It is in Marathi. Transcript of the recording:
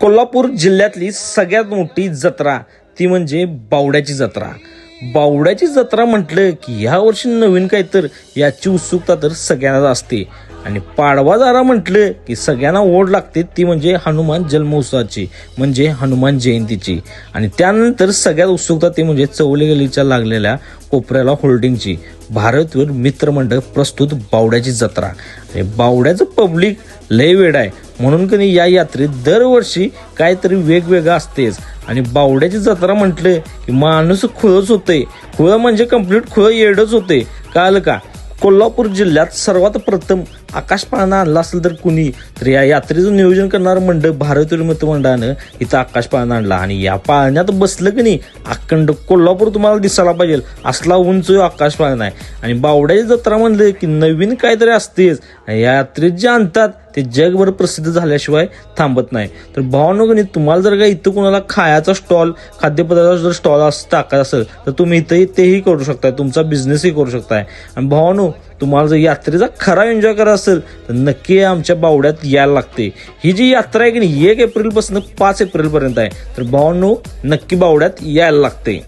कोल्हापूर जिल्ह्यातली सगळ्यात मोठी जत्रा ती म्हणजे बावड्याची जत्रा. बावड्याची जत्रा म्हटलं की ह्या वर्षी नवीन काय तर याची उत्सुकता तर सगळ्यांनाच असते. आणि पाडवा जरा म्हटलं की सगळ्यांना ओढ लागते ती म्हणजे हनुमान जन्मोत्सवाची म्हणजे हनुमान जयंतीची. आणि त्यानंतर सगळ्यात उत्सुकता ती म्हणजे चौले गलीच्या लागलेल्या कोपऱ्याला होल्डिंगची भारतवीर मित्रमंडळ प्रस्तुत बावड्याची जत्रा. आणि बावड्याचं पब्लिक लय वेळ आहे म्हणून की नाही या यात्रेत दरवर्षी काहीतरी वेगवेगळं असतेच. आणि बावड्याची जत्रा म्हटलं की माणूस खुळच होते. खुळ म्हणजे कम्प्लीट खुळ येडच होते. कळलं का? कोल्हापूर जिल्ह्यात सर्वात प्रथम आकाश पाळणा आणला असेल तर कुणी तर या यात्रेचं नियोजन करणारं मंडळ भारतीय मित्रमंडळानं इथं आकाश पाळणा आणला. आणि या पाळण्यात बसलं की नाही अखंड कोल्हापूर तुम्हाला दिसायला पाहिजे असला उंच आकाश पाळणा आहे. आणि बावड्याची जत्रा म्हणलं की नवीन काहीतरी असतेच. या यात्रेत जे आणतात ते जगभर प्रसिद्ध झाल्याशिवाय थांबत नाही. तर भावांनो की नाही तुम्हाला जर का इथं कोणाला खायचा स्टॉल खाद्यपदार्थाचा जर स्टॉल टाकायचा असेल तर तुम्ही इथं तेही करू शकताय, तुमचा बिझनेसही करू शकताय. आणि भावांनो तुम्हाला जर यात्रेचा खरा एन्जॉय करायचा असेल तर नक्की आमच्या बावड्यात यायला लागते. ही जी यात्रा आहे की नाही 1 एप्रिल पासून 5 एप्रिल पर्यंत आहे. तर भावांनो नक्की बावड्यात यायला लागते.